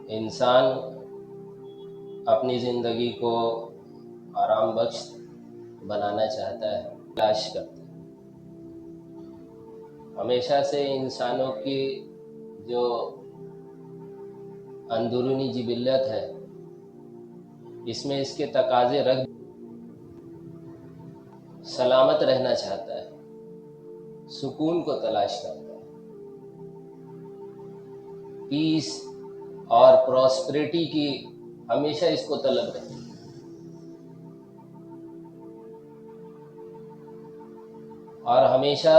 انسان اپنی زندگی کو آرام بخش بنانا چاہتا ہے، تلاش کرتا ہے۔ ہمیشہ سے انسانوں کی جو اندرونی جبلت ہے، اس میں اس کے تقاضے رکھ سلامت رہنا چاہتا ہے، سکون کو تلاش کرتا ہے، پیس اور پراسپریٹی کی ہمیشہ اس کو طلب رہتی ہے۔ اور ہمیشہ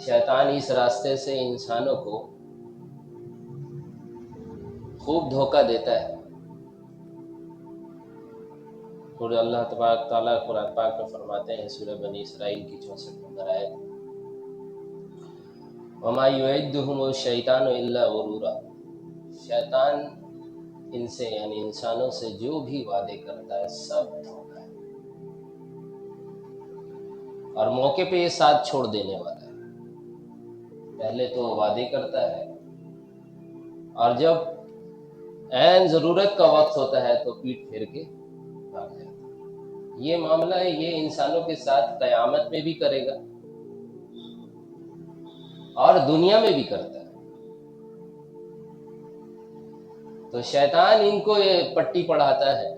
شیطان اس راستے سے انسانوں کو خوب دھوکہ دیتا ہے۔ اور اللہ تبارک تعالیٰ قرآن پاک میں فرماتے ہیں سورہ بنی اسرائیل کی 64 نمبر آیت، وَمَا يُعِدُّهُمُ الشَّيْطَانُ إِلَّا غُرُورًا، شیطان ان سے یعنی انسانوں سے جو بھی وعدے کرتا ہے سب دھوکہ ہے، اور موقع پہ یہ ساتھ چھوڑ دینے والا ہے۔ پہلے تو وعدے کرتا ہے، اور جب عین ضرورت کا وقت ہوتا ہے تو پیٹ پھیر کے بھاگ جاتا ہے۔ یہ معاملہ ہے، یہ انسانوں کے ساتھ قیامت میں بھی کرے گا اور دنیا میں بھی کرتا ہے۔ تو شیطان ان کو یہ پٹی پڑھاتا ہے،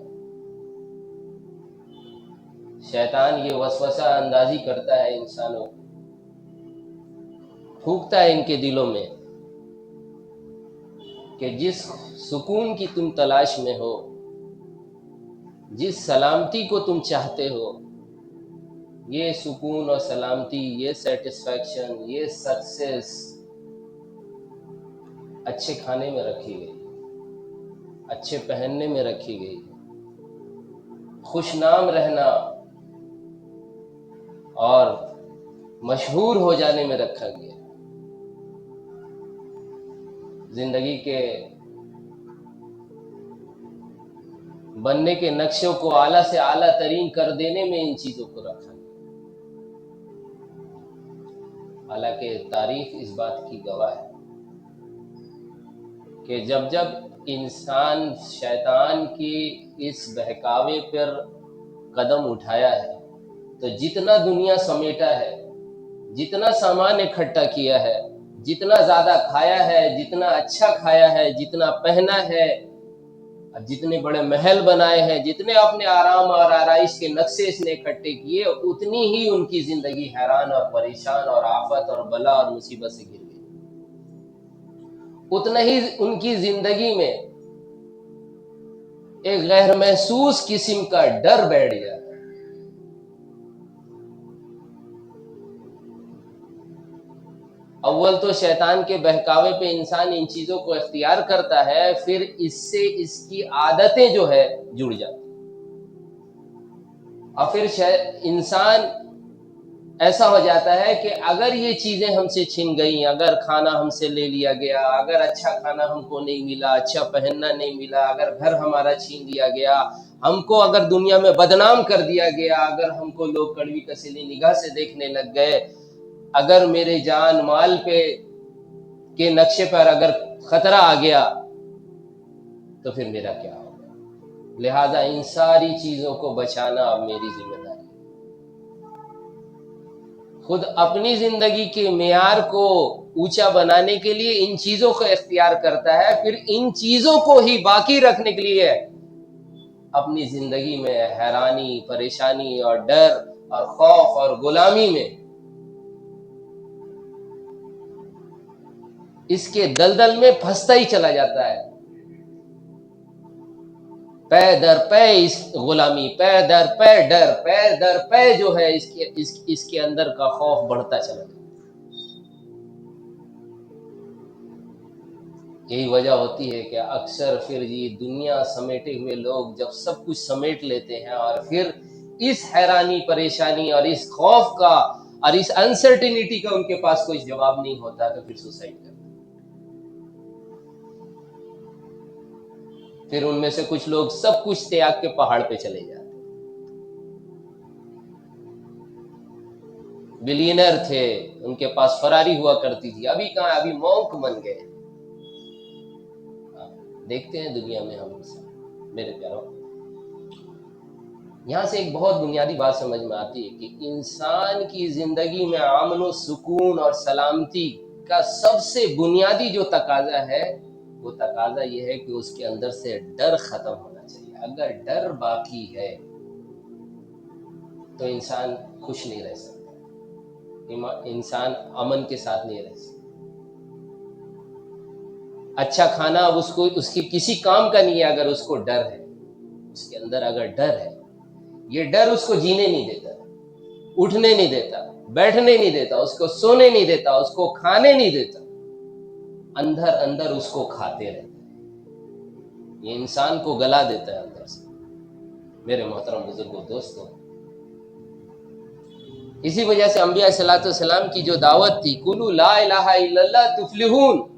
شیطان یہ وسوسہ اندازی کرتا ہے انسانوں کو، پھونکتا ہے ان کے دلوں میں کہ جس سکون کی تم تلاش میں ہو، جس سلامتی کو تم چاہتے ہو، یہ سکون اور سلامتی، یہ سیٹسفیکشن، یہ سکسیس اچھے کھانے میں رکھی گئی، اچھے پہننے میں رکھی گئی، خوش نام رہنا اور مشہور ہو جانے میں رکھا گیا۔ زندگی کے بننے کے نقشوں کو اعلیٰ سے اعلیٰ ترین کر دینے میں ان چیزوں کو رکھا گیا۔ حالانکہ تاریخ اس بات کی گواہ ہے کہ جب جب انسان شیطان کی اس بہکاوے پر قدم اٹھایا ہے تو جتنا دنیا سمیٹا ہے، جتنا سامان اکٹھا کیا ہے، جتنا زیادہ کھایا ہے، جتنا اچھا کھایا ہے، جتنا پہنا ہے، جتنے بڑے محل بنائے ہیں، جتنے اپنے آرام اور آرائش کے نقشے اس نے اکٹھے کیے، اتنی ہی ان کی زندگی حیران اور پریشان اور آفت اور بلا اور مصیبت سے گر گئی۔ اتنا ہی ان کی زندگی میں ایک غیر محسوس قسم کا ڈر بیٹھ گیا۔ اول تو شیطان کے بہکاوے پہ انسان ان چیزوں کو اختیار کرتا ہے، پھر اس سے اس کی عادتیں جو ہے جڑ جاتی، اور پھر انسان ایسا ہو جاتا ہے کہ اگر یہ چیزیں ہم سے چھن گئیں، اگر کھانا ہم سے لے لیا گیا، اگر اچھا کھانا ہم کو نہیں ملا، اچھا پہننا نہیں ملا، اگر گھر ہمارا چھین لیا گیا، ہم کو اگر دنیا میں بدنام کر دیا گیا، اگر ہم کو لوگ کڑوی کسیلی نگاہ سے دیکھنے لگ گئے، اگر میرے جان مال کے نقشے پر اگر خطرہ آ گیا تو پھر میرا کیا ہوگا؟ لہذا ان ساری چیزوں کو بچانا اب میری ذمہ داری ہے۔ خود اپنی زندگی کے معیار کو اونچا بنانے کے لیے ان چیزوں کو اختیار کرتا ہے، پھر ان چیزوں کو ہی باقی رکھنے کے لیے اپنی زندگی میں حیرانی، پریشانی اور ڈر اور خوف اور غلامی میں اس کے دلدل میں پھنستا ہی چلا جاتا ہے، پے در پے اس غلامی، پے در پے ڈر، پے در پے جو ہے اس کے اندر کا خوف بڑھتا چلا جاتا ہے۔ یہی وجہ ہوتی ہے کہ اکثر پھر یہ دنیا سمیٹے ہوئے لوگ جب سب کچھ سمیٹ لیتے ہیں اور پھر اس حیرانی، پریشانی اور اس خوف کا اور اس انسرٹینٹی کا ان کے پاس کوئی جواب نہیں ہوتا تو پھر سوسائڈ کرتے ہیں۔ پھر ان میں سے کچھ لوگ سب کچھ تیاگ کے پہاڑ پہ چلے جاتے، بلینر تھے، ان کے پاس فراری ہوا کرتی تھی، ابھی کہاں، ابھی مونک بن گئے، دیکھتے ہیں دنیا میں ہم میرے پیاروں، یہاں سے ایک بہت بنیادی بات سمجھ میں آتی ہے کہ انسان کی زندگی میں امن و سکون اور سلامتی کا سب سے بنیادی جو تقاضا ہے وہ تقاضا یہ ہے کہ اس کے اندر سے ڈر ختم ہونا چاہیے۔ اگر ڈر باقی ہے تو انسان خوش نہیں رہ سکتا، انسان امن کے ساتھ نہیں رہ سکتا۔ اچھا کھانا اب اس کی کسی کام کا نہیں ہے اگر اس کو ڈر ہے، اس کے اندر اگر ڈر ہے، یہ ڈر اس کو جینے نہیں دیتا، اٹھنے نہیں دیتا، بیٹھنے نہیں دیتا، اس کو سونے نہیں دیتا، اس کو کھانے نہیں دیتا، اندر اندر اس کو کھاتے رہتا ہے، یہ انسان کو گلا دیتا ہے اندر سے۔ میرے محترم بزرگوں، دوستوں، اسی وجہ سے انبیاء صلاۃ والسلام کی جو دعوت تھی، قولوا لا الہ الا اللہ تفلحون،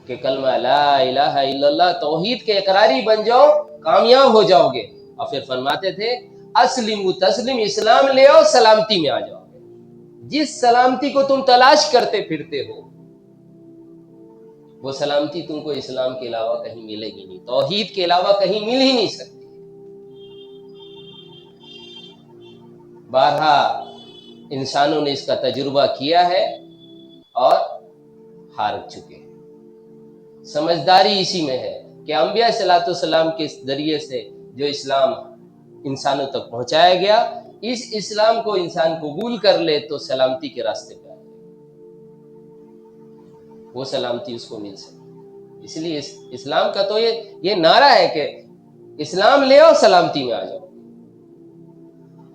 کہ کلمہ لا الہ الا اللہ توحید کے اقراری بن جاؤ، کامیاب ہو جاؤ گے۔ اور پھر فرماتے تھے اسلم تسلم، اسلام لے آؤ، سلامتی میں آ جاؤ گے۔ جس سلامتی کو تم تلاش کرتے پھرتے ہو، وہ سلامتی تم کو اسلام کے علاوہ کہیں ملے گی نہیں، توحید کے علاوہ کہیں مل ہی نہیں سکتی۔ بارہا انسانوں نے اس کا تجربہ کیا ہے اور ہار چکے ہیں۔ سمجھداری اسی میں ہے کہ انبیاء صلاۃ والسلام کے ذریعے سے جو اسلام انسانوں تک پہنچایا گیا، اس اسلام کو انسان قبول کر لے تو سلامتی کے راستے پہ آ جائے، وہ سلامتی اس کو مل سکے۔ اس لیے اسلام کا تو یہ نعرہ ہے کہ اسلام لے آؤ، سلامتی میں آ جاؤ۔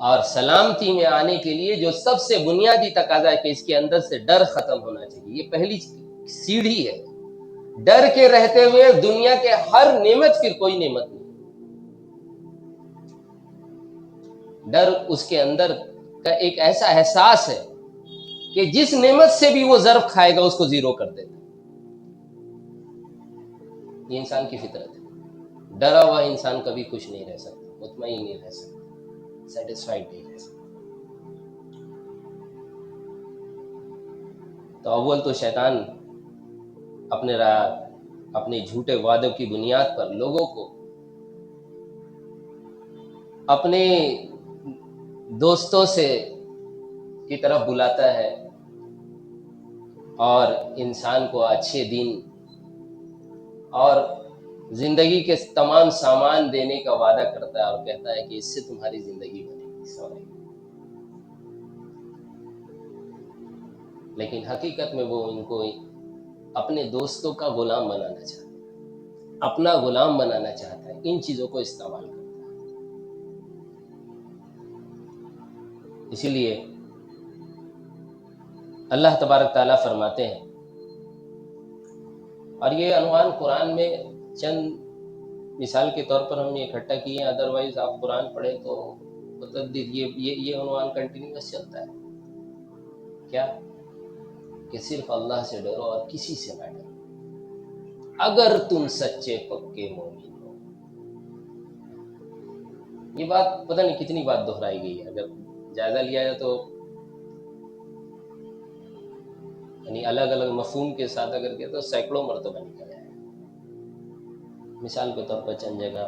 اور سلامتی میں آنے کے لیے جو سب سے بنیادی تقاضا ہے کہ اس کے اندر سے ڈر ختم ہونا چاہیے، یہ پہلی سیڑھی ہے۔ ڈر کے رہتے ہوئے دنیا کے ہر نعمت پھر کوئی نعمت نہیں۔ ڈر اس کے اندر کا ایک ایسا احساس ہے کہ جس نعمت سے بھی وہ ضرب کھائے گا اس کو زیرو کر دیتا ہے۔ یہ انسان کی فطرت ہے۔ ڈرا ہوا انسان کبھی خوش نہیں رہ سکتا، مطمئن نہیں رہ سکتا، سیٹسفائیڈ نہیں رہ سکتا۔ تو اول تو شیطان اپنے جھوٹے وعدوں کی بنیاد پر لوگوں کو اپنے دوستوں سے کی طرف بلاتا ہے اور انسان کو اچھے دن اور زندگی کے تمام سامان دینے کا وعدہ کرتا ہے اور کہتا ہے کہ اس سے تمہاری زندگی بنے گی۔ لیکن حقیقت میں وہ ان کو اپنے دوستوں کا غلام بنانا چاہتا ہے، اپنا غلام بنانا چاہتا ہے، ان چیزوں کو استعمال کرتا ہے۔ اسی لیے اللہ تبارک تعالیٰ فرماتے ہیں، اور یہ عنوان قرآن میں چند مثال کے طور پر ہم نے اکٹھا کیے ہیں، ادروائز آپ قرآن پڑھیں تو متعدد یہ عنوان کنٹینیوس چلتا ہے۔ کیا؟ کہ صرف اللہ سے ڈرو اور کسی سے نہ ڈرو اگر تم سچے پکے مومن ہو۔ یہ بات پتہ نہیں کتنی بات دہرائی گئی ہے، اگر جائزہ لیا جائے تو یعنی الگ الگ مفہوم کے ساتھ اگر کیا تو سینکڑوں مرتبہ نکلا ہے۔ مثال کے طور پر چند جگہ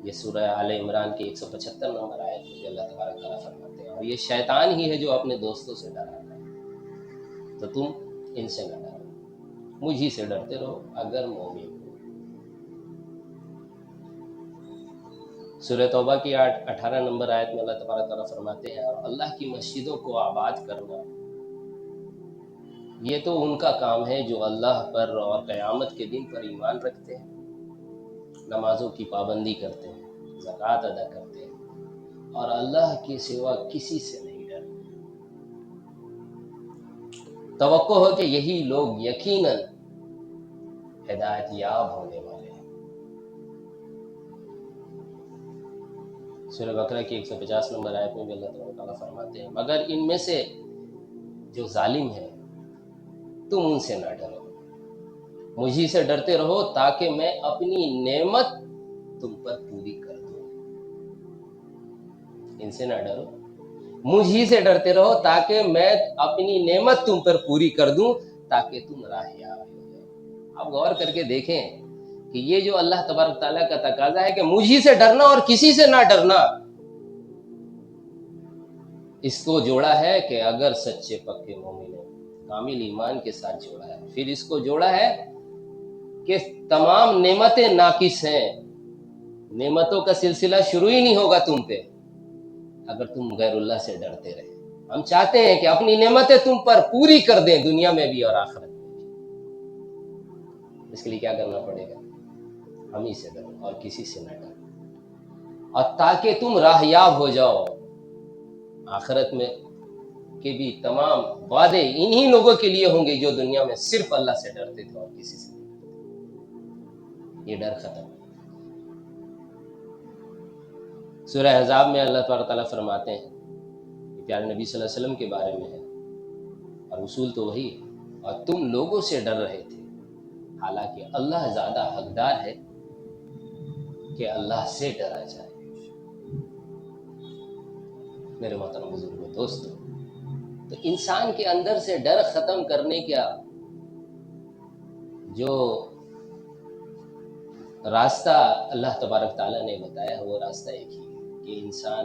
یہ سورہ آل عمران کی 175 نمبر آیت میں اللہ تبارک تعالیٰ فرماتے ہیں، اور یہ شیطان ہی ہے جو اپنے دوستوں سے ڈراتا ہے، تو تم ان سے نہ ڈرو، مجھ ہی سے ڈرتے رہو اگر مومن ہو۔ سورہ توبہ کی 18 نمبر آیت میں اللہ تبارک تعالیٰ فرماتے ہیں، اور اللہ کی مسجدوں کو آباد کرنا یہ تو ان کا کام ہے جو اللہ پر اور قیامت کے دن پر ایمان رکھتے ہیں، نمازوں کی پابندی کرتے ہیں، زکوٰۃ ادا کرتے ہیں، اور اللہ کے سوا کسی سے نہیں ڈرتے۔ توقع ہو کہ یہی لوگ یقیناً ہدایت یاب ہونے والے ہیں۔ سورہ بقرہ کی 150 نمبر آیت میں بھی اللہ تعالیٰ فرماتے ہیں، مگر ان میں سے جو ظالم ہیں تم ان سے نہ ڈرو، مجھی سے ڈرتے رہو تاکہ میں اپنی نعمت تم پر پوری کر دوں۔ ان سے نہ ڈرو، مجھی سے ڈرتے رہو تاکہ میں اپنی نعمت تم پر پوری کر دوں، تاکہ تم راہ یاب ہو جاؤ۔ آپ غور کر کے دیکھیں کہ یہ جو اللہ تبارک تعالیٰ کا تقاضا ہے کہ مجھی سے ڈرنا اور کسی سے نہ ڈرنا، اس کو جوڑا ہے کہ اگر سچے پکے مومن ہیں، کامل ایمان کے ساتھ جوڑا ہے، پھر اس کو جوڑا ہے کہ تمام نعمتیں ناقص ہیں، نعمتوں کا سلسلہ شروع ہی نہیں ہوگا تم پہ اگر تم غیر اللہ سے ڈرتے رہے۔ ہم چاہتے ہیں کہ اپنی نعمتیں تم پر پوری کر دیں دنیا میں بھی اور آخرت میں بھی۔ اس کے لیے کیا کرنا پڑے گا؟ ہم ہی سے ڈرو اور کسی سے نہ ڈرو، اور تاکہ تم راہیاب ہو جاؤ آخرت میں کے بھی تمام وعدے انہی لوگوں کے لیے ہوں گے جو دنیا میں صرف اللہ سے ڈرتے تھے اور کسی سے نہیں۔ یہ ڈر ختم۔ سورہ احزاب میں اللہ تعالیٰ فرماتے ہیں، پیارے نبی صلی اللہ علیہ وسلم کے بارے میں ہے، اور اصول تو وہی ہے، اور تم لوگوں سے ڈر رہے تھے، حالانکہ اللہ زیادہ حقدار ہے کہ اللہ سے ڈرا جائے۔ میرے محترم بزرگوں، دوستو، تو انسان کے اندر سے ڈر ختم کرنے کا جو راستہ اللہ تبارک تعالیٰ نے بتایا وہ راستہ ایک ہی ہے کہ انسان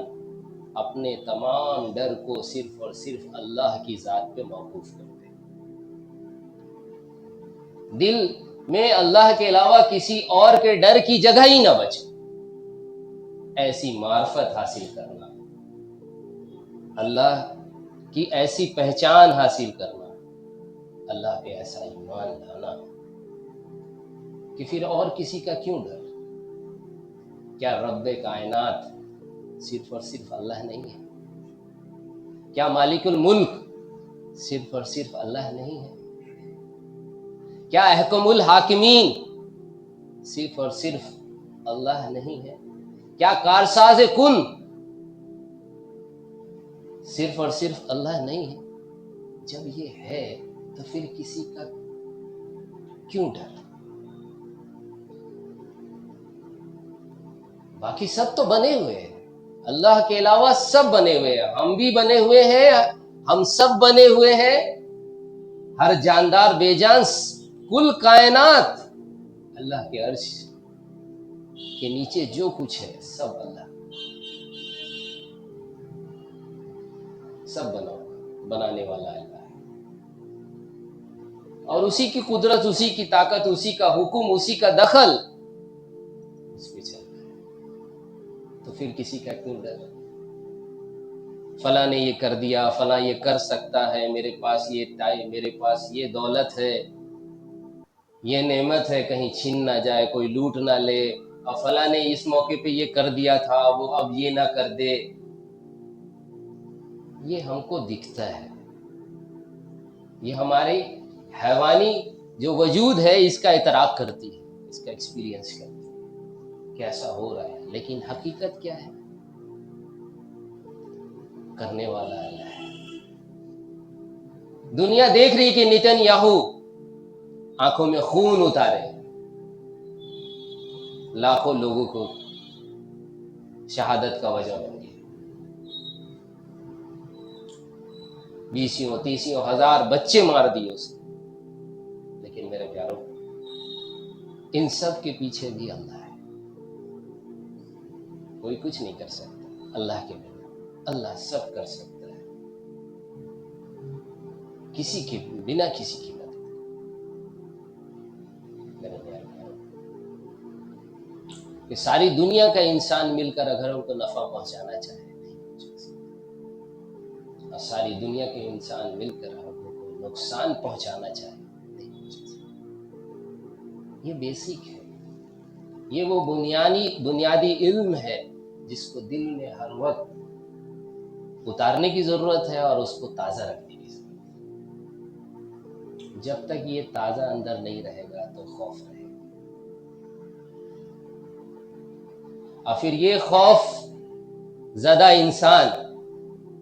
اپنے تمام ڈر کو صرف اور صرف اللہ کی ذات پہ موقوف کر دے، دل میں اللہ کے علاوہ کسی اور کے ڈر کی جگہ ہی نہ بچے، ایسی معرفت حاصل کرنا، اللہ کی ایسی پہچان حاصل کرنا، اللہ پہ ایسا ایمان لانا کہ پھر اور کسی کا کیوں ڈر؟ کیا رب کائنات صرف اور صرف اللہ نہیں ہے؟ کیا مالک الملک صرف اور صرف اللہ نہیں ہے؟ کیا احکم الحاکمین صرف اور صرف اللہ نہیں ہے؟ کیا کارساز کن صرف اور صرف اللہ نہیں ہے؟ جب یہ ہے تو پھر کسی کا کیوں ڈر؟ باقی سب تو بنے ہوئے ہیں، اللہ کے علاوہ سب بنے ہوئے ہیں، ہم بھی بنے ہوئے ہیں، ہم سب بنے ہوئے ہیں، ہر جاندار بے جان کل کائنات، اللہ کے عرش کے نیچے جو کچھ ہے سب اللہ، سب بنانے والا اللہ ہے، اور اسی کی قدرت، اسی کی طاقت، اسی کا حکم، اسی کا دخل اس پہ چلتا ہے، تو پھر کسی کا کیوں ڈر؟ فلاں نے یہ کر دیا، فلاں یہ کر سکتا ہے، میرے پاس یہ ٹائم، میرے پاس یہ دولت ہے، یہ نعمت ہے، کہیں چھین نہ جائے، کوئی لوٹ نہ لے، اور فلاں نے اس موقع پہ یہ کر دیا تھا، وہ اب یہ نہ کر دے۔ یہ ہم کو دکھتا ہے، یہ ہماری حیوانی جو وجود ہے اس کا اعتراف کرتی ہے، اس کا ایکسپیرینس کرتی ہے کہ ایسا ہو رہا ہے، لیکن حقیقت کیا ہے؟ کرنے والا اللہ ہے۔ دنیا دیکھ رہی کہ نیتن یاہو آنکھوں میں خون اتارے، لاکھوں لوگوں کو شہادت کا وجہ بن گیا، 20-30 ہزار بچے مار دیے اس نے، لیکن میرے پیاروں، ان سب کے پیچھے بھی اللہ ہے، کوئی کچھ نہیں کر سکتا اللہ کے بنا، اللہ سب کر سکتا ہے، کسی کے بنا کسی کی مدد۔ میرے پیاروں، کہ ساری دنیا کا انسان مل کر اگر ہم کو نفع پہنچانا چاہے نہیں پہنچا سکتا، اور ساری دنیا کے انسان مل کر ہم کو نقصان پہنچانا چاہے نہیں پہنچا سکتا۔ یہ بیسک ہے، یہ وہ بنیادی علم ہے جس کو دل میں ہر وقت اتارنے کی ضرورت ہے اور اس کو تازہ رکھنے کی ضرورت ہے۔ جب تک یہ تازہ اندر نہیں رہے گا تو خوف رہے گا، اور پھر یہ خوف زدہ انسان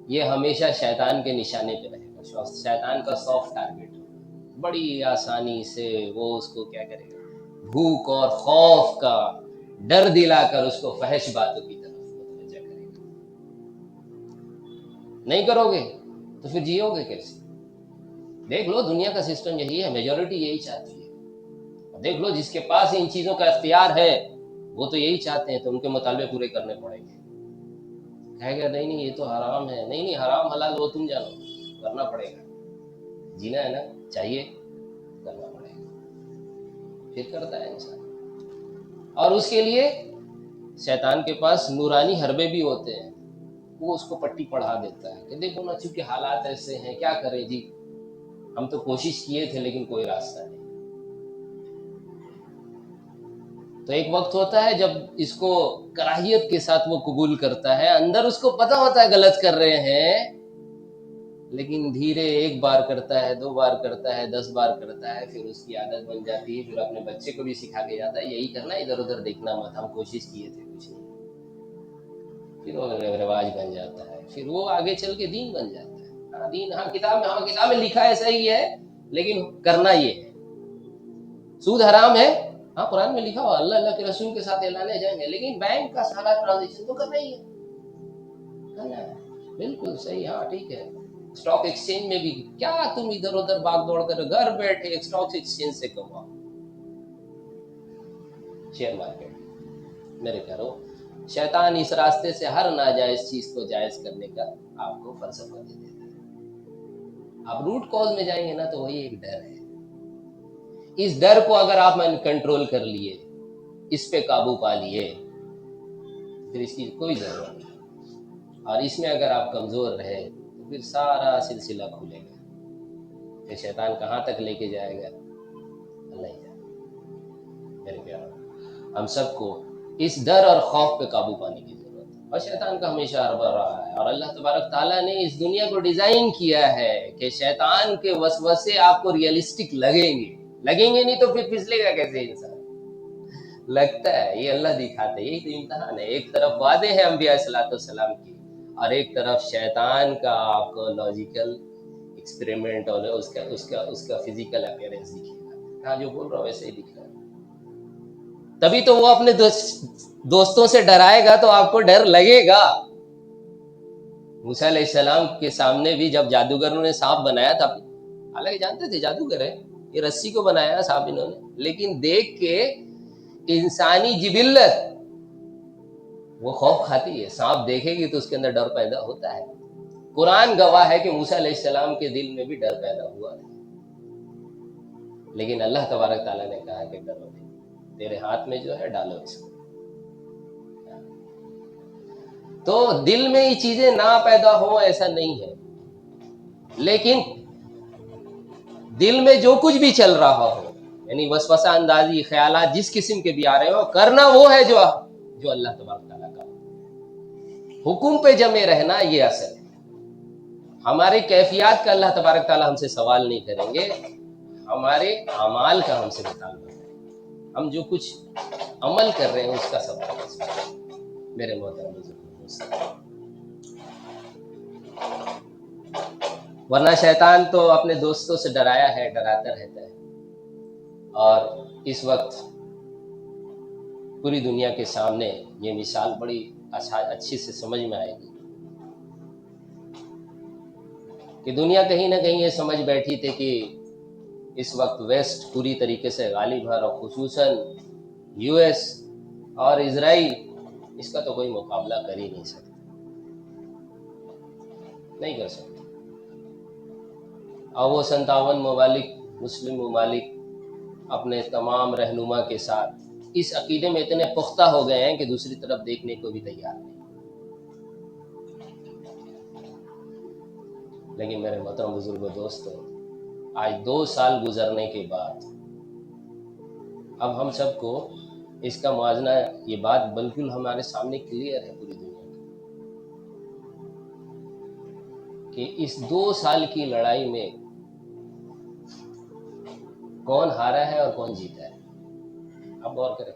یہ ہمیشہ شیطان کے نشانے پہ رہے گا، شیطان کا سافٹ ٹارگٹ ہوگا، بڑی آسانی سے وہ اس کو کیا کرے گا، بھوک اور خوف کا ڈر دلا کر اس کو فحش باتوں کی طرف متوجہ کرے گا۔ نہیں کرو گے تو پھر جیو گے کیسے؟ دیکھ لو، دنیا کا سسٹم یہی ہے، میجورٹی یہی چاہتی ہے دیکھ لو جس کے پاس ان چیزوں کا اختیار ہے وہ تو یہی چاہتے ہیں، تو ان کے مطالبے پورے کرنے پڑیں گے. کہے گا نہیں یہ تو حرام ہے، نہیں حرام حلال وہ تم جانو، کرنا پڑے گا، جینا ہے نا، چاہیے کرنا پڑے گا. پھر کرتا ہے انسان. اور اس کے لیے شیطان کے پاس نورانی حربے بھی ہوتے ہیں، وہ اس کو پٹی پڑھا دیتا ہے کہ دیکھو نا چونکہ حالات ایسے ہیں، کیا کریں جی، ہم تو کوشش کیے تھے لیکن کوئی راستہ نہیں. تو ایک وقت ہوتا ہے جب اس کو کراہیت کے ساتھ وہ قبول کرتا ہے، اندر اس کو پتہ ہوتا ہے غلط کر رہے ہیں، لیکن دھیرے ایک بار کرتا ہے، 2 بار کرتا ہے، 10 بار کرتا ہے، پھر اس کی عادت بن جاتی ہے. پھر اپنے بچے کو بھی سکھا کے جاتا ہے یہی کرنا، ادھر ادھر دیکھنا مت، ہم کوشش کیے تھے کچھ نہیں. پھر وہ رواج بن جاتا ہے، پھر وہ آگے چل کے دین بن جاتا ہے. ہاں دین، ہاں کتاب میں لکھا ہے صحیح ہے، لیکن کرنا یہ ہے. سود حرام ہے، ہاں قرآن میں لکھا ہوا اللہ اللہ کے رسول کے ساتھ اعلان جائیں گے، لیکن بینک کا سارا ٹرانزیکشن تو کرنا ہی ہے. کرنا ہے بالکل صحیح، ہاں ٹھیک ہے. اسٹاک ایکسچینج میں بھی کیا تم ادھر ادھر بھاگ دوڑ کر، گھر بیٹھے اسٹاک ایکسچینج سے کماؤ. شیئر مارکیٹ میرے کہو، شیطان اس راستے سے ہر ناجائز چیز کو جائز کرنے کا آپ کو فلسفہ دے دیتا ہے. آپ روٹ کاز میں جائیں گے نا تو وہی ایک ڈر ہے. اس ڈر کو اگر آپ کنٹرول کر لیے، اس پہ قابو پا لیے، پھر اس کی کوئی ضرورت نہیں. اور اس میں اگر آپ کمزور رہے تو پھر سارا سلسلہ کھلے گا. کہ شیطان کہاں تک لے کے جائے گا اللہ ہی جانے. میرے پیارو، ہم سب کو اس ڈر اور خوف پہ قابو پانے کی ضرورت ہے. اور شیطان کا ہمیشہ حربہ رہا ہے، اور اللہ تبارک تعالیٰ نے اس دنیا کو ڈیزائن کیا ہے کہ شیطان کے وسوسے آپ کو ریئلسٹک لگیں گے نہیں تو پھر پھسلے گا کیسے انسان. لگتا ہے یہ اللہ دکھاتے، یہی تو امتحان ہے. ایک طرف وعدے ہیں انبیاء صلاۃ والسلام کی، اور ایک طرف شیطان کا آپ کو لاجیکل ایکسپیریمنٹ اور اس کا فزیکل اپیرنس دکھے گا. کہاں جو بول رہا ہوں ویسے ہی دکھ رہا ہے. تبھی تو وہ اپنے دوستوں سے ڈرائے گا تو آپ کو ڈر لگے گا. موسیٰ علیہ السلام کے سامنے بھی جب جادوگروں نے سانپ بنایا تھا، حالانکہ جانتے تھے جادوگر ہے، یہ رسی کو بنایا سانپ انہوں نے، لیکن دیکھ کے انسانی جبلت وہ خوف کھاتی ہے. سانپ دیکھے گی تو اس کے اندر ڈر پیدا ہوتا ہے. قرآن گواہ ہے کہ موسیٰ علیہ السلام کے دل میں بھی ڈر پیدا ہوا تھا، لیکن اللہ تبارک تعالیٰ نے کہا کہ ڈرو نہیں، تیرے ہاتھ میں جو ہے ڈالو اس کو. تو دل میں یہ چیزیں نہ پیدا ہو ایسا نہیں ہے، لیکن دل میں جو کچھ بھی چل رہا ہو، یعنی وسوسہ اندازی خیالات جس قسم کے بھی آ رہے ہو، کرنا وہ ہے جو اللہ تبارک تعالیٰ کا حکم پہ جمے رہنا، یہ اصل ہے. ہماری کیفیات کا اللہ تبارک تعالیٰ ہم سے سوال نہیں کریں گے، ہمارے اعمال کا ہم سے مطالبہ ہے. ہم جو کچھ عمل کر رہے ہیں اس کا سوال ہے. میرے محترم بزرگ، ورنہ شیطان تو اپنے دوستوں سے ڈرایا ہے، ڈراتا رہتا ہے. اور اس وقت پوری دنیا کے سامنے یہ مثال بڑی اچھی سے سمجھ میں آئے گی کہ دنیا کہیں نہ کہیں یہ سمجھ بیٹھی تھی کہ اس وقت ویسٹ پوری طریقے سے غالب ہے، اور خصوصاً یو ایس اور اسرائیل اس کا تو کوئی مقابلہ کر ہی نہیں سکتا، نہیں کر سکتا. اور وہ 57 ممالک، مسلم ممالک اپنے تمام رہنما کے ساتھ اس عقیدے میں اتنے پختہ ہو گئے ہیں کہ دوسری طرف دیکھنے کو بھی تیار نہیں. لیکن میرے محترم بزرگوں، دوستوں، آج 2 سال گزرنے کے بعد اب ہم سب کو اس کا موازنہ، یہ بات بالکل ہمارے سامنے کلیئر ہے پوری دنیا کہ اس 2 سال کی لڑائی میں کون ہارا ہے اور کون جیتا ہے. اب غور کریں،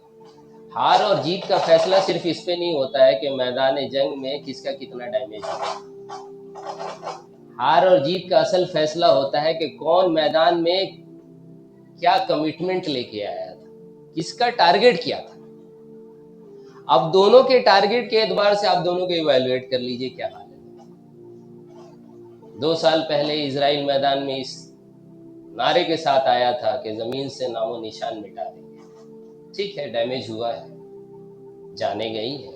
ہار اور جیت کا فیصلہ صرف اس پہ نہیں ہوتا ہے کہ میدان جنگ میں کس کا کتنا ڈیمیج ہے. ہار اور جیت کا اصل فیصلہ ہوتا ہے کہ کون میدان میں کیا کمٹمنٹ لے کے آیا تھا، کس کا ٹارگٹ کیا تھا. اب دونوں کے ٹارگٹ کے اعتبار سے آپ دونوں کو ایویلویٹ کر لیجئے کیا حال ہے. 2 سال پہلے اسرائیل میدان میں اس نعرے کے ساتھ آیا تھا کہ زمین سے نام و نشان مٹا دیں گے. ٹھیک ہے، ڈیمیج ہوا ہے، جانے گئی ہے،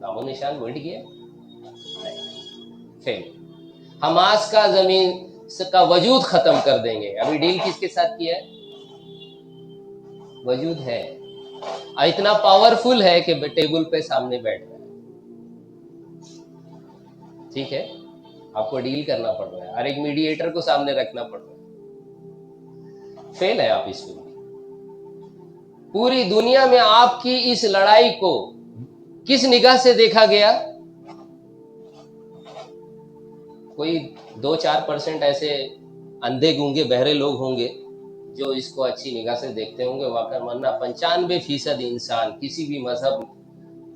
نام و نشان مٹ گیا؟ نہیں، فیل. حماس کا زمین کا وجود ختم کر دیں گے. ابھی ڈیل کس کے ساتھ کیا ہے؟ وجود ہے، اتنا پاورفل ہے کہ ٹیبل پہ سامنے بیٹھ رہا ہے. ٹھیک ہے، آپ کو ڈیل کرنا پڑ رہا ہے، ہر ایک میڈیٹر کو سامنے رکھنا پڑ رہا ہے. فیل ہے آپ اس میں. پوری دنیا میں آپ کی اس لڑائی کو کس نگاہ سے دیکھا گیا؟ کوئی 2-4% ایسے اندھے گونگے بہرے لوگ ہوں گے جو اس کو اچھی نگاہ سے دیکھتے ہوں گے. واقعہ ورنہ 95% انسان کسی بھی مذہب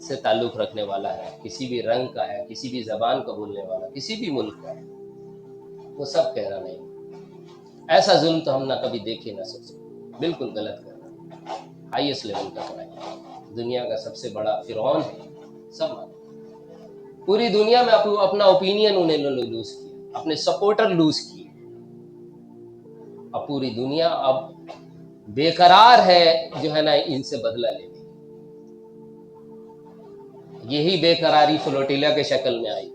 سے تعلق رکھنے والا ہے، کسی بھی رنگ کا ہے، کسی بھی زبان کو بولنے والا، کسی بھی ملک کا ہے، وہ سب کہہ رہا نہیں. ایسا ظلم تو ہم نہ کبھی دیکھے نہ سوچے. بالکل غلط کر رہا ہے، ہائیسٹ لیول کا کرائم، دنیا کا سب سے بڑا فرعون ہے، سب مانتے. پوری دنیا میں اپنا اوپینین انہیں لوز کیا، اپنے سپورٹر لوز کیے. اب پوری دنیا اب بے قرار ہے جو ہے نا ان سے بدلہ لینے. یہی بے قراری فلوٹیلا کے شکل میں آئی.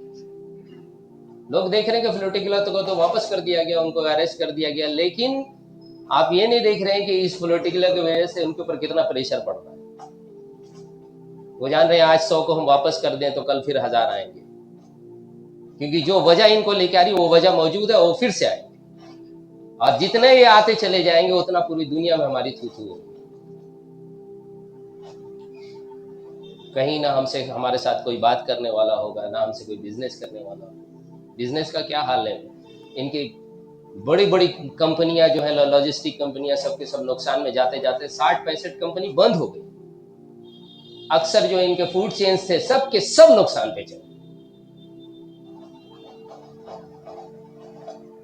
لوگ دیکھ رہے ہیں کہ فلوٹیلا کو تو واپس کر دیا گیا، ان کو اریسٹ کر دیا گیا، لیکن آپ یہ نہیں دیکھ رہے ہیں کہ اس فلوٹیلا کی وجہ سے ان کے اوپر کتنا پریشر پڑ رہا ہے. وہ جان رہے ہیں آج 100 کو ہم واپس کر دیں تو کل پھر 1000 آئیں گے، کیونکہ جو وجہ ان کو لے کے آ رہی وہ وجہ موجود ہے، وہ پھر سے آئیں گے. اور جتنے یہ آتے چلے جائیں گے اتنا پوری دنیا میں ہماری تھو تھو ہوگی. کہیں نہ ہمارے ساتھ کوئی بات کرنے والا ہوگا، نہ ہم سے کوئی بزنس کرنے والا ہوگا. بزنس کا کیا حال ہے؟ ان کی بڑی بڑی کمپنیاں جو ہیں، لاجسٹک کمپنیاں، سب کے سب نقصان میں جاتے جاتے 60-65 کمپنی بند ہو گئی. اکثر جو ان کے فوڈ چینز تھے سب کے سب نقصان پہ چلے.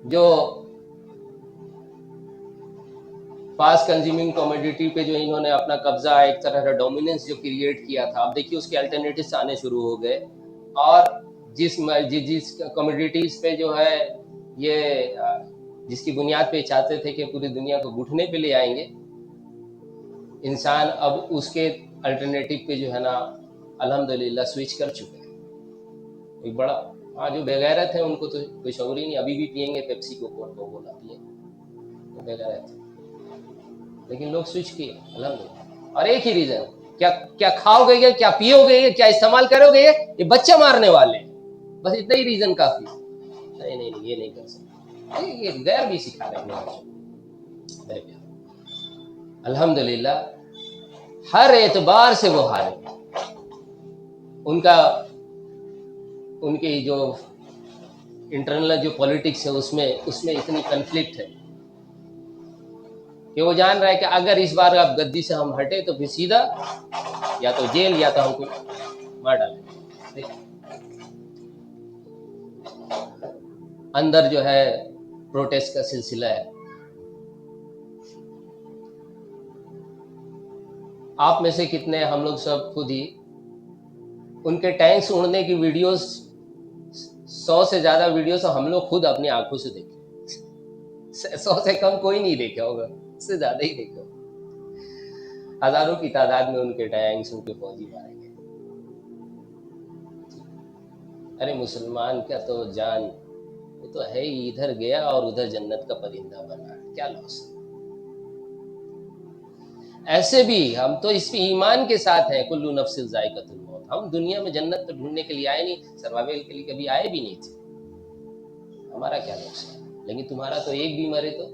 جو فاسٹ کنزیومنگ کموڈیٹی پہ جو انہوں نے اپنا قبضہ، ایک طرح کا ڈومیننس جو کریٹ کیا تھا، اب دیکھیے اس کے الٹرنیٹیوز آنے شروع ہو گئے. اور جس کموڈیٹیز پہ جو ہے یہ جس کی بنیاد پہ چاہتے تھے کہ پوری دنیا کو گھٹنے پہ لے آئیں گے، انسان اب اس کے الٹرنیٹیو پہ جو ہے نا الحمدللہ سوئچ کر چکے ہیں. ایک بڑا جو بغیرت ہیں ان کو تو کوئی شعور ہی نہیں، ابھی بھی پیئیں گے پیپسی کو کولا پیئیں، وہ بغیرت ہے. لیکن لوگ سوئچ کیے الحمدللہ. اور ایک ہی ریزن، کیا کھاؤ گے، کیا پیو گے، کیا استعمال کرو گے، یہ بچہ مارنے والے ہیں، بس اتنا ہی ریزن کافی. نہیں یہ نہیں کر سکتے، یہ غیر بھی سکھا رہے ہیں. الحمدللہ ہر اعتبار سے وہ ہارے. ان کی جو انٹرنل جو پولیٹکس ہے اس میں اتنی کنفلکٹ ہے کہ وہ جان رہا ہے کہ اگر اس بار آپ گدی سے ہم ہٹے تو پھر سیدھا یا تو جیل یا تو ہم کو مار ڈالیں. اندر جو ہے پروٹیسٹ کا سلسلہ ہے. آپ میں سے کتنے، ہم لوگ سب خود ہی ان کے ٹینکس اڑنے کی ویڈیوز 100 سے زیادہ ویڈیوز ہم لوگ خود اپنی آنکھوں سے دیکھے. 100 سے کم کوئی نہیں دیکھا ہوگا، اس سے زیادہ ہی دیکھا ہوگا. ہزاروں کی تعداد میں ان کے ٹینکس، ان کے فوجی مارے گئے. ارے مسلمان کا تو جان وہ تو ہے ہی، ادھر گیا اور ادھر جنت کا پرندہ بنا، کیا لاس. ایسے بھی ہم تو اس ایمان کے ساتھ ہیں کلو نفس ذائقۃ الموت. ہم دنیا میں جنت تو ڈھونڈنے کے لیے آئے نہیں، سروائیول کے لیے کبھی آئے بھی نہیں تھے. ہمارا کیا نقصان، لیکن تمہارا تو ایک بھی مرے تو.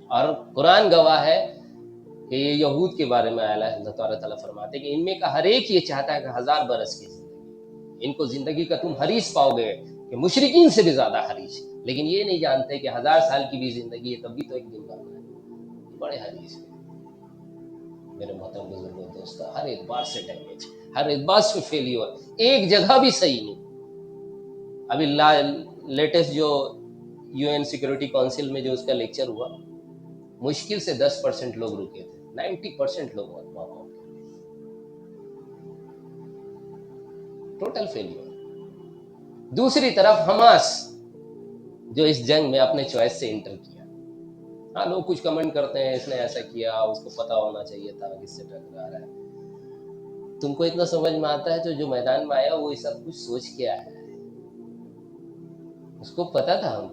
اور قرآن گواہ ہے کہ یہ یہود کے بارے میں آیا ہے، اللہ تعالیٰ فرماتے ہیں کہ ان میں کا ہر ایک یہ چاہتا ہے کہ 1000 برس کی زندگی، ان کو زندگی کا تم حریص پاؤ گے کہ مشرکین سے بھی زیادہ حریص. لیکن یہ نہیں جانتے کہ 1000 سال کی بھی زندگی ہے تب بھی تو ایک دن مرنا ہے. بڑے حریص ہیں میرے محترم بزرگوں دوستوں. ہر اعتبار سے ڈیمیج، ہر اعتبار سے فیلیور، ایک جگہ بھی صحیح نہیں. ابھی لیٹسٹ جو UN سیکورٹی کونسل میں جو اس کا لیکچر ہوا، مشکل سے 10% لوگ رکے تھے، 90% لوگ وہاں ہو گئے. Total failure. دوسری طرف حماس جو اس جنگ میں اپنے چوائس سے انٹر کیا، ہاں لوگ کچھ کمنٹ کرتے ہیں اس نے ایسا کیا، اس کو پتا ہونا چاہیے تھا کس سے ٹکرا رہا ہے. تم کو اتنا سمجھ میں آتا ہے تو جو میدان میں آیا وہ سب کچھ سوچ کے آیا ہے، اس کو پتا تھا ہم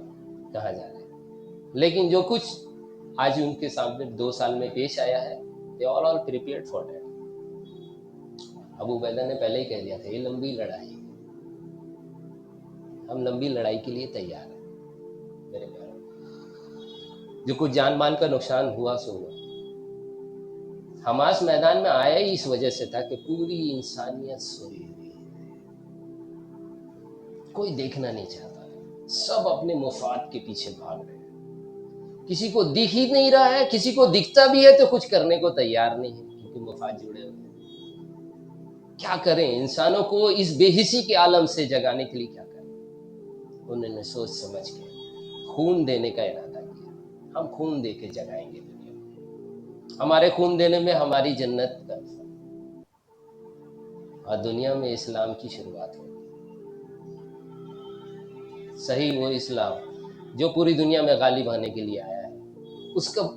کہاں جا رہے ہیں. لیکن جو کچھ آج ان کے سامنے 2 سال میں پیش آیا ہے they are all prepared for that. ابو عبیدہ نے پہلے ہی کہہ دیا تھا یہ لمبی لڑائی، ہم لمبی لڑائی کے لیے تیار ہیں میرے پیاروں. جو کچھ جان مال کا نقصان ہوا سو ہوا. حماس میدان میں آیا ہی اس وجہ سے تھا کہ پوری انسانیت سوئی ہوئی ہے، کوئی دیکھنا نہیں چاہتا، سب اپنے مفاد کے پیچھے بھاگ رہے ہیں. کسی کو دکھ ہی نہیں رہا ہے، کسی کو دکھتا بھی ہے تو کچھ کرنے کو تیار نہیں ہے کیونکہ مفاد جڑے ہوئے ہیں. کیا کریں؟ انسانوں کو اس بے حسی کے عالم سے جگانے کے لیے کیا کریں؟ انہوں نے سوچ سمجھ کے خون دینے کا ارادہ کیا. ہم خون دے کے جگائیں گے دنیا کو، ہمارے خون دینے میں ہماری جنت کا اور دنیا میں اسلام کی شروعات ہوگی. صحیح وہ اسلام جو پوری دنیا میں غالب آنے کے لیے آیا ہے،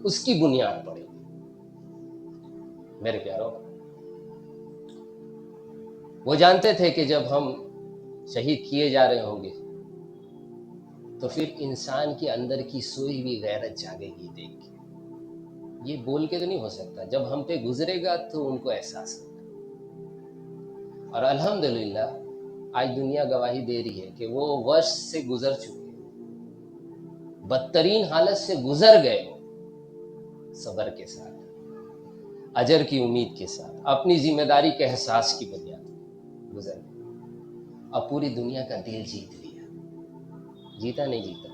اس کی بنیاد پڑے گی. میرے پیاروں، وہ جانتے تھے کہ جب ہم شہید کیے جا رہے ہوں گے تو پھر انسان کے اندر کی سوئی ہوئی غیرت جاگے گی دیکھ کے. یہ بول کے تو نہیں ہو سکتا، جب ہم پہ گزرے گا تو ان کو احساس ہوگا. اور الحمدللہ آج دنیا گواہی دے رہی ہے کہ وہ وقت سے گزر چکے ہیں، بدترین حالت سے گزر گئے، صبر کے ساتھ، اجر کی امید کے ساتھ، اپنی ذمہ داری کے احساس کی بنیاد پر گزر گئے. اب پوری دنیا کا دل جیت لیا. جیتا نہیں جیتا،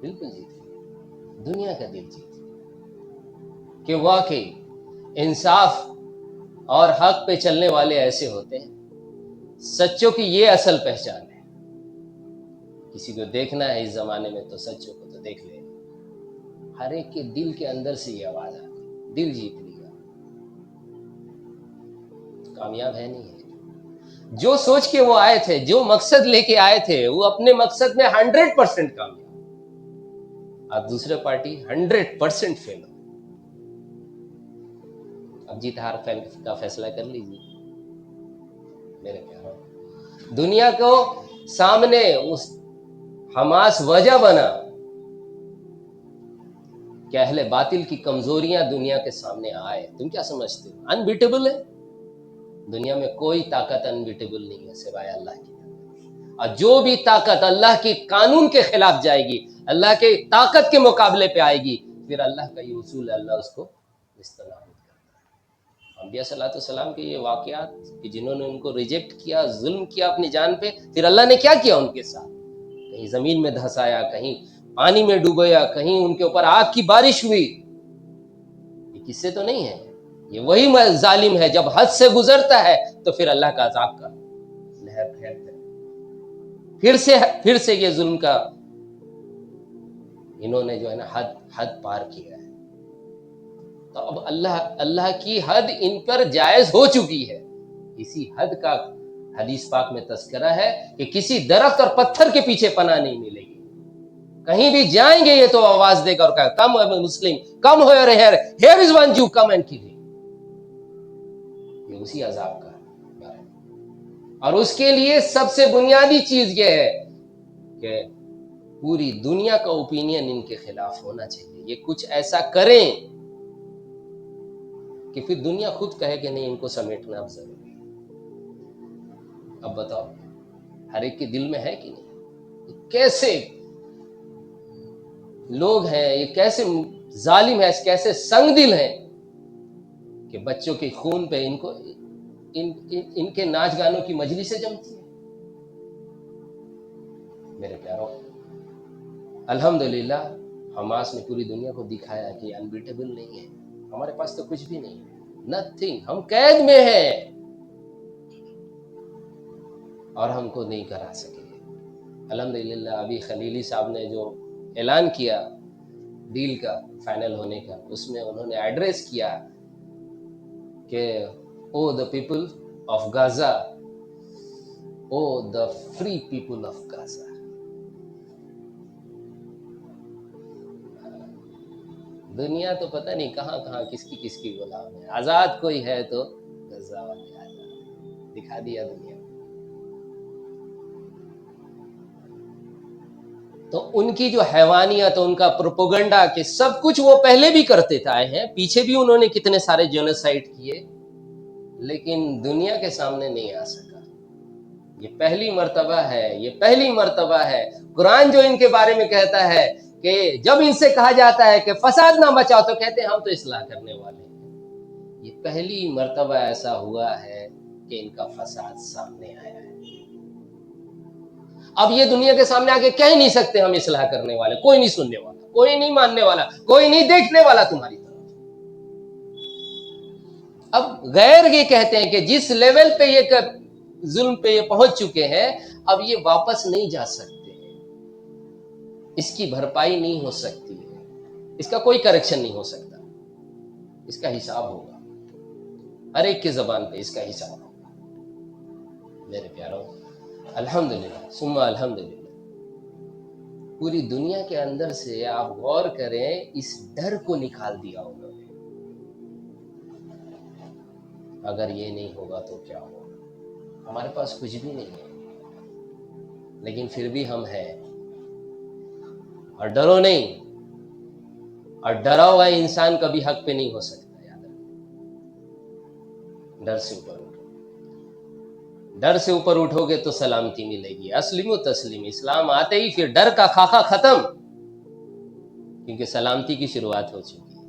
بالکل جیت لیا، دنیا کا دل جیت لیا کہ واقعی انصاف اور حق پہ چلنے والے ایسے ہوتے ہیں، سچوں کی یہ اصل پہچان ہے. کسی کو دیکھنا ہے اس زمانے میں تو سچوں کو تو دیکھ لے. ہر ایک کے دل کے اندر سے یہ آواز آتی، دل جیت لیا. کامیاب ہے نہیں ہے. جو سوچ کے وہ آئے تھے، جو مقصد لے کے آئے تھے، وہ اپنے مقصد میں 100% کامیاب. اب دوسرے پارٹی 100% فیل ہو. اب جیت ہار کا فیصلہ کر لیجیے میرے پیاروں. دنیا کو سامنے اس حماس وجہ بنا کہ اہل باطل کی کمزوریاں دنیا کے سامنے آئے. تم کیا سمجھتے ہو انبیٹیبل ہے؟ دنیا میں کوئی طاقت انبیٹیبل نہیں ہے سوائے اللہ کی. اور جو بھی طاقت اللہ کے قانون کے خلاف جائے گی، اللہ کے طاقت کے مقابلے پہ آئے گی، پھر اللہ کا یہ اصول ہے، اللہ اس کو استعمال کرتا ہے. انبیاء صلی اللہ علیہ وسلم کے یہ واقعات کہ جنہوں نے ان کو ریجیکٹ کیا، ظلم کیا اپنی جان پہ، پھر اللہ نے کیا کیا ان کے ساتھ؟ کہیں زمین میں دھسایا، کہیں پانی میں ڈوبیا، کہیں ان کے اوپر آگ کی بارش ہوئی. یہ قصے تو نہیں ہے، یہ وہی ظالم ہے جب حد سے گزرتا ہے تو پھر اللہ کا عذاب کا لہر پھیرتا ہے. پھر سے یہ ظلم کا انہوں نے جو ہے نا حد پار کیا ہے. تو اب اللہ کی حد ان پر جائز ہو چکی ہے. اسی حد کا حدیث پاک میں تذکرہ ہے کہ کسی درخت اور پتھر کے پیچھے پناہ نہیں ملے گی. کہیں بھی جائیں گے یہ تو آواز دے کر کہا کم مسلم کم ہو رہے ہیئر از ون جو کم اینڈ کل. یہ اسی عذاب کا ہے. اور اس کے لیے سب سے بنیادی چیز یہ ہے کہ پوری دنیا کا اوپینین ان کے خلاف ہونا چاہیے. یہ کچھ ایسا کریں کہ پھر دنیا خود کہے کہ نہیں ان کو سمیٹنا اب ضروری ہے. اب بتاؤ ہر ایک کے دل میں ہے کہ نہیں؟ یہ کیسے لوگ ہیں، یہ کیسے ظالم ہے، کیسے سنگ دل ہیں کہ بچوں کے خون پہ ان کے ناچ گانوں کی مجلسیں جمتی ہیں. میرے پیاروں، الحمدللہ حماس نے پوری دنیا کو دکھایا کہ انبیٹیبل نہیں ہے. ہمارے پاس تو کچھ بھی نہیں ہے، نتھنگ. ہم قید میں ہیں اور ہم کو نہیں کرا سکے. الحمدللہ ابھی خلیلی صاحب نے جو اعلان کیا ڈیل کا فائنل ہونے کا، اس میں انہوں نے ایڈریس کیا کہ oh the people of Gaza, oh the free people of Gaza. دنیا تو پتہ نہیں کہاں کہاں کس کی غلام ہے. آزاد کوئی ہے تو غزہ والے آزاد دکھا دیا دنیا. تو ان کی جو حیوانیت، ان کا پروپیگنڈا کہ سب کچھ وہ پہلے بھی کرتے آئے ہیں، پیچھے بھی انہوں نے کتنے سارے جینوسائیڈ کیے، لیکن دنیا کے سامنے نہیں آ سکا. یہ پہلی مرتبہ ہے، یہ پہلی مرتبہ ہے. قرآن جو ان کے بارے میں کہتا ہے کہ جب ان سے کہا جاتا ہے کہ فساد نہ مچاؤ تو کہتے ہیں ہم تو اصلاح کرنے والے ہیں. یہ پہلی مرتبہ ایسا ہوا ہے کہ ان کا فساد سامنے آیا ہے. اب یہ دنیا کے سامنے آ کے کہہ نہیں سکتے ہم اصلاح کرنے والے، کوئی نہیں سننے والا، کوئی نہیں ماننے والا، کوئی نہیں دیکھنے والا تمہاری طرف. اب غیر یہ کہتے ہیں کہ جس لیول پہ یہ ظلم پہ یہ پہنچ چکے ہیں، اب یہ واپس نہیں جا سکتے، اس کی بھرپائی نہیں ہو سکتی ہے، اس کا کوئی کریکشن نہیں ہو سکتا. اس کا حساب ہوگا، ہر ایک کی زبان پہ اس کا حساب ہوگا. میرے پیاروں، الحمدللہ ثم الحمدللہ، پوری دنیا کے اندر سے آپ غور کریں، اس ڈر کو نکال دیا انہوں نے. اگر یہ نہیں ہوگا تو کیا ہوگا؟ ہمارے پاس کچھ بھی نہیں ہے، لیکن پھر بھی ہم ہیں. اور ڈرو نہیں، اور ڈرا ہوا انسان کبھی حق پہ نہیں ہو سکتا. یاد رکھیں، ڈر سے اوپر اٹھو، ڈر سے اوپر اٹھو گے تو سلامتی ملے گی. اسلم و تسلیم، اسلام آتے ہی پھر ڈر کا خاکہ ختم، کیونکہ سلامتی کی شروعات ہو چکی ہے.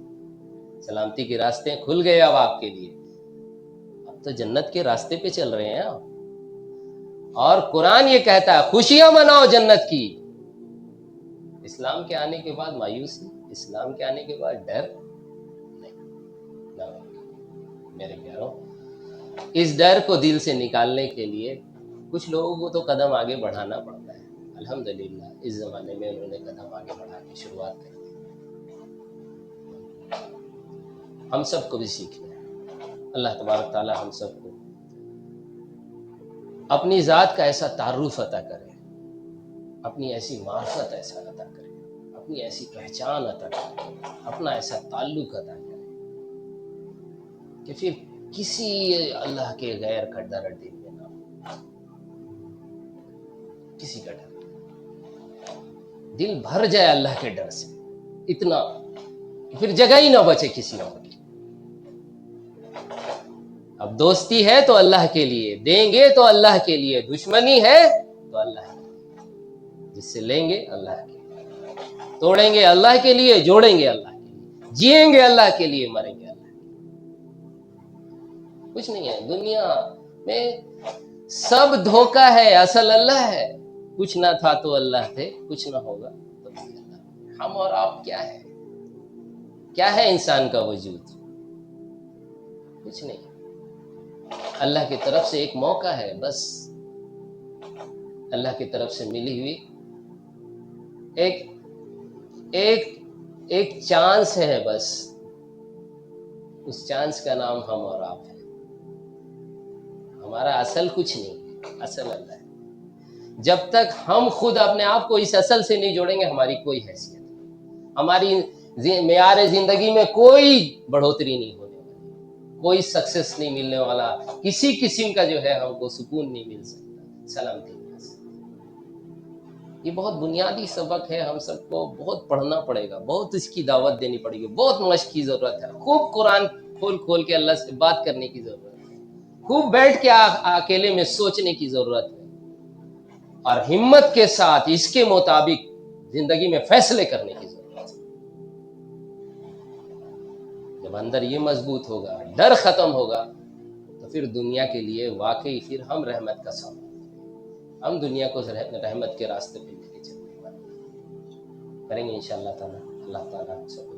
سلامتی کے راستے کھل گئے اب آپ کے لیے. اب تو جنت کے راستے پہ چل رہے ہیں آپ. اور قرآن یہ کہتا ہے خوشیاں مناؤ جنت کی. اسلام کے آنے کے بعد مایوسی، اسلام کے آنے کے بعد ڈر نہیں. میرے پیاروں، اس ڈر کو دل سے نکالنے کے لیے کچھ لوگوں کو تو قدم آگے بڑھانا پڑتا ہے. الحمدللہ اس زمانے میں انہوں نے قدم آگے بڑھا کے شروعات کر دی. ہم سب کو بھی سیکھنا ہے. اللہ تبارک تعالی ہم سب کو اپنی ذات کا ایسا تعارف عطا کرے، اپنی ایسی معرفت ایسا عطا کرے، اپنی ایسی پہچان عطا کرے، اپنا ایسا تعلق عطا کرے کہ پھر کسی اللہ کے غیر کا ڈر دل میں نہ ہو. کسی کا ڈر، دل بھر جائے اللہ کے ڈر سے اتنا کہ پھر جگہ ہی نہ بچے کسی اور کی. اب دوستی ہے تو اللہ کے لیے، دیں گے تو اللہ کے لیے، دشمنی ہے تو اللہ کے لیے. جس سے لیں گے اللہ کے لیے، توڑیں گے اللہ کے لیے، جوڑیں گے اللہ کے لیے، جیئیں گے اللہ کے لیے، مریں گے اللہ کے لیے. کچھ نہیں ہے دنیا میں، سب دھوکہ ہے، اصل اللہ ہے. کچھ نہ تھا تو اللہ تھے، کچھ نہ ہوگا تو بھی اللہ. ہم اور آپ کیا ہے؟ کیا ہے انسان کا وجود؟ کچھ نہیں. اللہ کی طرف سے ایک موقع ہے بس، اللہ کی طرف سے ملی ہوئی ایک چانس ہے بس. اس چانس کا نام ہم اور آپ ہے. ہمارا اصل کچھ نہیں، اصل اللہ ہے. جب تک ہم خود اپنے آپ کو اس اصل سے نہیں جوڑیں گے، ہماری کوئی حیثیت نہیں، ہماری معیار زندگی میں کوئی بڑھوتری نہیں ہونے والی، کوئی سکسیس نہیں ملنے والا، کسی قسم کا جو ہے ہم کو سکون نہیں مل سکتا، سلامتی نہیں مل سکتی. یہ بہت بنیادی سبق ہے، ہم سب کو بہت پڑھنا پڑے گا، بہت اس کی دعوت دینی پڑے گی، بہت مشق کی ضرورت ہے. خوب قرآن کھول کے اللہ سے بات کرنے کی ضرورت ہے، خوب بیٹھ کے اکیلے میں سوچنے کی ضرورت ہے، اور ہمت کے ساتھ اس کے مطابق زندگی میں فیصلے کرنے کی ضرورت ہے. جب اندر یہ مضبوط ہوگا، ڈر ختم ہوگا، تو پھر دنیا کے لیے واقعی پھر ہم رحمت کا سامنا ہم دنیا کو رحمت کے راستے پہ لے کے چلنے والے کریں گے انشاءاللہ تعالی. اللہ تعالیٰ سب کو